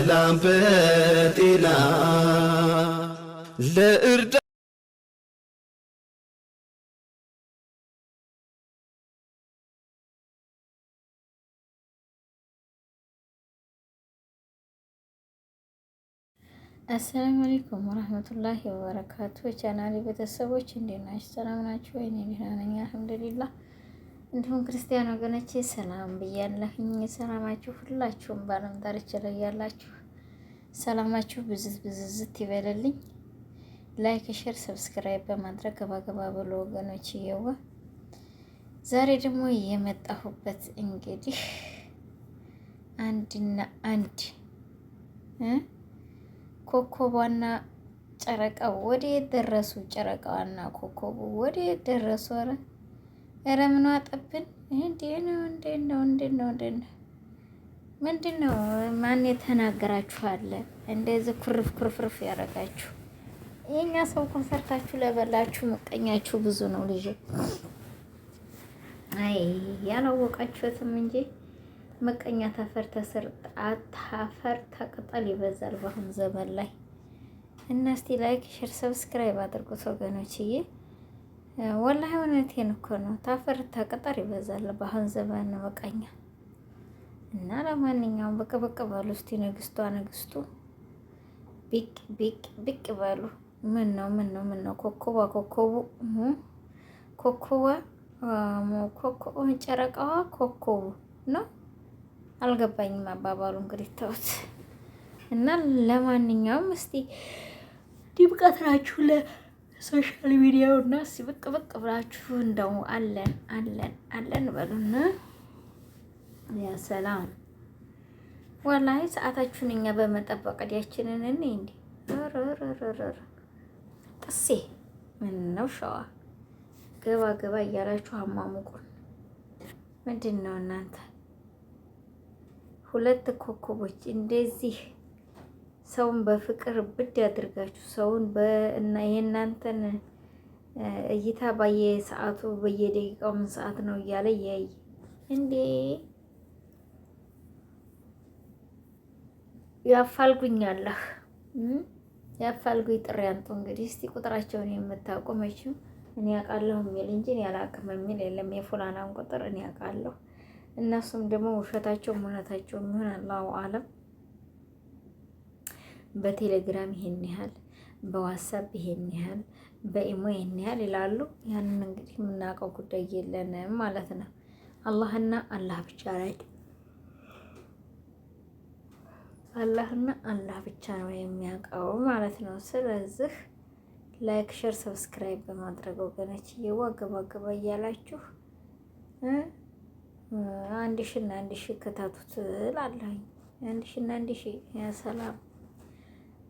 በሰላም በጤና ለእርዳ አሰላሙ አለይኩም ወራህመቱላሂ ወበረካቱ። ቻናሌ ቤተሰቦች እንዴት ናችሁ? ሰላም ናችሁ ወይ? እኔ ደህና ነኝ አልሐምዱሊላህ። እንዲሁም ክርስቲያን ወገኖቼ ሰላም ብያለሁኝ። ሰላማችሁ ሁላችሁም በዓለም ዳርቻ ላይ ያላችሁ ሰላማችሁ ብዝዝት ይበልልኝ። ላይክ፣ ሼር፣ ሰብስክራይብ በማድረግ ገባ ብሎ ወገኖች ይየዋ። ዛሬ ደግሞ የመጣሁበት እንግዲህ አንድና አንድ ኮከቧና ጨረቃው ወዴት ደረሱ? ጨረቃዋና ኮከቡ ወዴት ደረሱ? ኧረ ምን አጠብን? እንዴት ነው? ምንድን ነው? ማን የተናገራችኋለ? እንደዚህ ኩርፍርፍ ያደረጋችሁ የኛ ሰው ኮንሰርታችሁ ለበላችሁ ምቀኛችሁ ብዙ ነው ልጅ። አይ ያላወቃችሁትም እንጂ መቀኛ ታፈር ተስር ታፈር ተቅጠል ይበዛል በአሁን ዘመን ላይ። እና እስቲ ላይክ፣ ሼር፣ ሰብስክራይብ አድርጉት ወገኖችዬ። ወላሂ እውነቴን እኮ ነው። ታፈር ተቅጠል ይበዛል በአሁን ዘመን መቀኛ። እና ለማንኛውም ብቅ በሉ እስቲ ንግስቱ ቢቅ በሉ። ምን ነው ኮከቧ ጨረቃዋ ኮከቡ ነው። አልገባኝም አባባሉ። እንግዲህ ተውት እና ለማንኛውም እስቲ ድምቀት ናችሁ ለሶሻል ሚዲያው እና እስቲ ብቅ ብላችሁ እንደው አለን በሉና ያ ሰላም። ወላሂ ሰዓታችሁን እኛ በመጠበቅ ዲያችንን እንዴ ጥሴ ምን ነው ሸዋ ገባ እያላችሁ አማሙቁን። ምንድን ነው እናንተ ሁለት ኮከቦች እንደዚህ ሰውን በፍቅር ብድ ያድርጋችሁ። ሰውን በእና የእናንተን እይታ በየሰዓቱ በየደቂቃው ምን ሰዓት ነው እያለ ያይ እንዴ ያፋልጉኛለህ ያፋልጉኝ ጥሪ አንጡ። እንግዲህ እስቲ ቁጥራቸውን የምታውቁ መቼም እኔ ያውቃለሁ የሚል እንጂ እኔ አላውቅም የሚል የለም። የፉላናን ቁጥር እኔ ያውቃለሁ። እነሱም ደግሞ ውሸታቸው እውነታቸው የሚሆን አላሁ አለም። በቴሌግራም ይሄን ያህል፣ በዋትስአፕ ይሄን ያህል፣ በኢሞ ይሄን ያህል ይላሉ። ያንን እንግዲህ የምናውቀው ጉዳይ የለንም ማለት ነው። አላህና አላህ ብቻ ናቸው። አላህና አላህ ብቻ ነው የሚያውቀው ማለት ነው። ስለዚህ ላይክ፣ ሼር፣ ሰብስክራይብ በማድረግ ወገኖች ገባ እያላችሁ አንድ ሺህ ከታቱት እላለሁኝ። 1,000 ያ ሰላም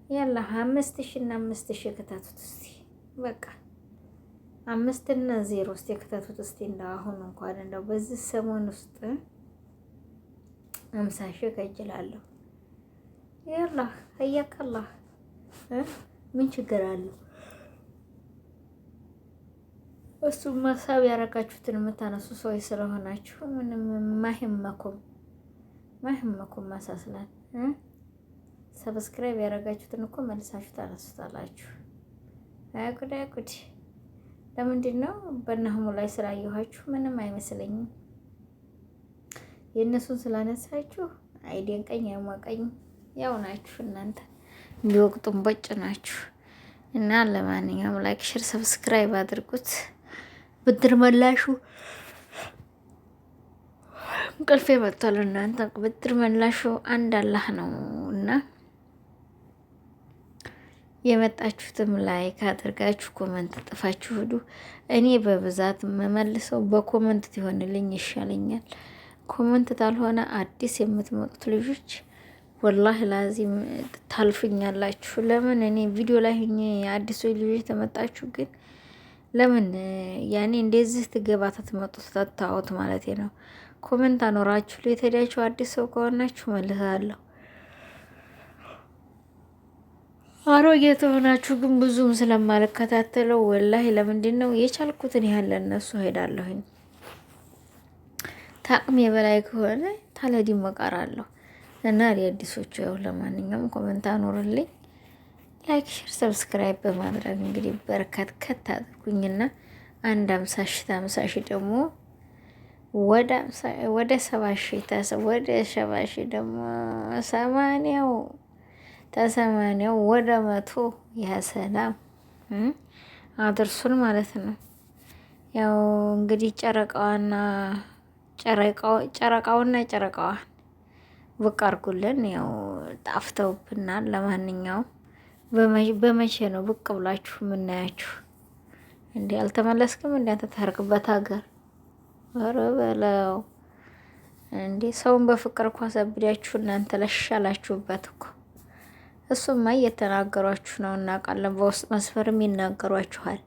ያላ 5,000 ከታቱት እስቲ በቃ 5 እና 0 እስቲ ከታቱት እስቲ። እንደው አሁን እንኳን እንደው በዚህ ሰሞን ውስጥ 50,000 ከጅላለሁ። ያላ አያከላህ ምን ችግር አለው? እሱ ማሳብ ያረጋችሁትን የምታነሱ ሰዎች ስለሆናችሁ ምንም ማህመኩም ማሳስላል። ሰብስክራይብ ያረጋችሁትን እኮ መልሳችሁ ታነሱታላችሁ። አያጉድ ለምንድን ነው በእናህሙ ላይ ስላየኋችሁ ምንም አይመስለኝም። የእነሱን ስላነሳችሁ አይደንቀኝ አይሟቀኝ። ያው ናችሁ እናንተ ቢወቅጡም በጭ ናችሁ። እና ለማንኛውም ላይክ፣ ሼር፣ ሰብስክራይብ አድርጉት። ብድር መላሹ እንቅልፌ መጥቷል። እናንተ ብድር መላሹ አንድ አላህ ነው። እና የመጣችሁትም ላይክ አድርጋችሁ ኮመንት ጥፋችሁ ሂዱ። እኔ በብዛት መመልሰው በኮመንት ትሆንልኝ ይሻለኛል። ኮመንት ታልሆነ አዲስ የምትመጡት ልጆች ወላሂ ላዚም ታልፉኛላችሁ። ለምን እኔ ቪዲዮ ላይ ሆኜ አዲስ ልጆች ተመጣችሁ ግን ለምን ያኔ እንደዚህ ትገባት ትመጡት ተታውት ማለት ነው። ኮሜንት አኖራችሁ ለተዳችሁ አዲስ ሰው ከሆናችሁ መልሳለሁ። አሮጌ ተሆናችሁ ግን ብዙም ስለማልከታተለው ወላሂ ለምንድን ነው የቻልኩትን ያህል ለነሱ ሄዳለሁኝ። ታቅሜ በላይ ከሆነ ታለዲ መቃራለሁ። እና አዲሶቹ ያው ለማንኛውም ኮመንት አኖርልኝ፣ ላይክ፣ ሼር፣ ሰብስክራይብ በማድረግ እንግዲህ በረከት ከት አድርጉኝና አንድ 50 ሺህ ደግሞ ወደ 70 ሺህ ወደ 70 ሺህ ደግሞ 80 ወደ 100 ያሰላም አድርሱን ማለት ነው። ያው እንግዲህ ጨረቃዋን ብቅ አድርጉልን። ያው ጣፍተውብናል። ለማንኛውም በመቼ ነው ብቅ ብላችሁ የምናያችሁ? እንዲህ አልተመለስክም? እንዲ አንተ ታርቅበት ሀገር ኧረ በለው እንዴ! ሰውን በፍቅር እኮ አሳብዳችሁ እናንተ ለሻላችሁበት እኮ። እሱማ እየተናገሯችሁ ነው እናውቃለን። በውስጥ መስፈርም ይናገሯችኋል።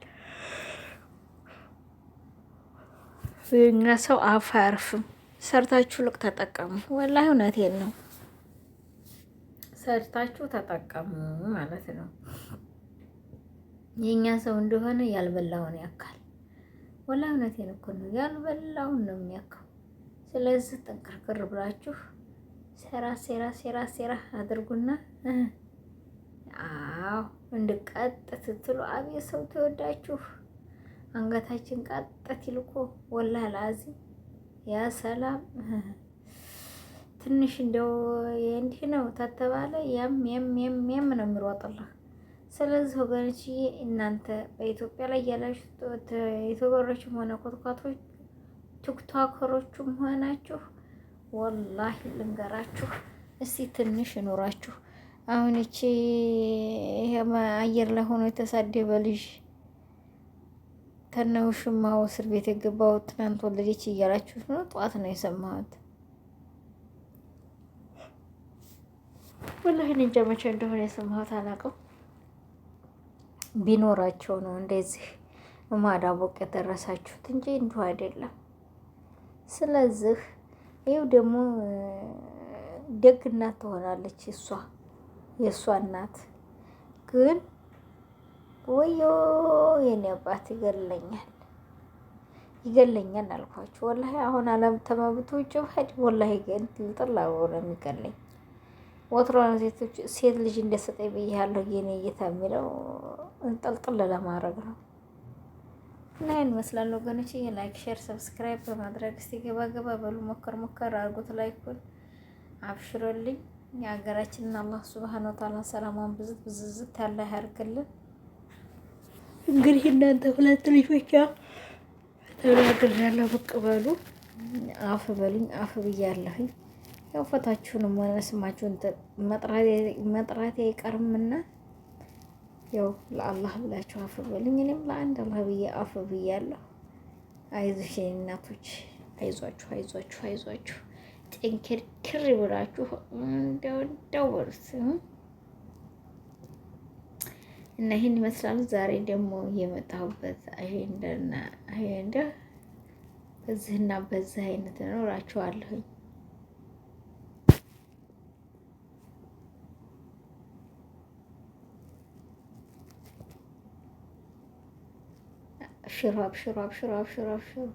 የእኛ ሰው አፍ አያርፍም። ሰርታችሁ ልቅ ተጠቀሙ። ወላሂ እውነቴን ነው። ሰርታችሁ ተጠቀሙ ማለት ነው። የእኛ ሰው እንደሆነ ያልበላውን ያካል። ወላሂ እውነቴን እኮ ነው። ያልበላውን ነው የሚያካው። ስለዚህ ጠንቅርቅር ብላችሁ ሴራ አድርጉና አዎ እንድቀጥ ስትሉ አቤት ሰው ተወዳችሁ አንገታችን ቀጠት ይልኮ ወላሂ ላዚ ያ ሰላም ትንሽ እንደው እንዲህ ነው ተተባለ ያም ነው የሚሮጥልህ። ስለዚህ ወገኖችዬ እናንተ በኢትዮጵያ ላይ ያላችሁ ዩቲዩበሮችም ሆነ ኮትኳቶች ቲክቶከሮችም ሆናችሁ ወላሂ ልንገራችሁ እስቲ ትንሽ ይኖራችሁ። አሁን እቺ ይሄ አየር ላይ ሆኖ የተሳደበ ልጅ ተነውሽማው እስር ቤት የገባው ትናንት ወለደች እያላችሁ ነው። ጠዋት ነው የሰማሁት። ወላሂ እንጃ መቼ እንደሆነ የሰማሁት አላውቅም። ቢኖራቸው ነው እንደዚህ ማዳቦቅ የደረሳችሁት እንጂ እንዲሁ አይደለም። ስለዚህ ይኸው ደግሞ ደግ እናት ትሆናለች የእሷ እናት ግን ወዮ የኔ አባት ይገለኛል አልኳችሁ። ወላሂ አሁን አለም ተመብቶ ውጭ ሄድ ወላሂ ግን ጥላው ነው የሚገለኝ። ወትሮ ሴት ልጅ እንደሰጠኝ ብያለሁ። የኔ እይታ የሚለው እንጠልጥል ለማድረግ ነው። እና ይህን ይመስላል ወገኖች። ላይክ፣ ሼር፣ ሰብስክራይብ በማድረግ እስቲ ገባ በሉ። ሞከር አድርጉት። ላይኩን አብሽሮልኝ። የሀገራችንን አላህ ሱብሃነሁ ወተዓላ ሰላሟን ብዝዝት ያለ ያርግልን። እንግዲህ እናንተ ሁለት ልጆች ተናግሬያለሁ። ብቅ በሉ፣ አፍ በሉኝ፣ አፍ ብያለሁኝ። ያው ፎታችሁንም ሆነ ስማችሁን መጥራቴ አይቀርምና ያው ለአላህ ብላችሁ አፍ በሉኝ። እኔም ለአንድ አላህ ብዬ አፍ ብያለሁ። አይዞሽ እናቶች፣ አይዟችሁ ጥንክርክር ብላችሁ እንደው በሉት እና ይህን ይመስላል። ዛሬ ደግሞ የመጣሁበት አጀንዳ በዚህና በዚህ አይነት ነው እላችኋለሁኝ። አብሽሩ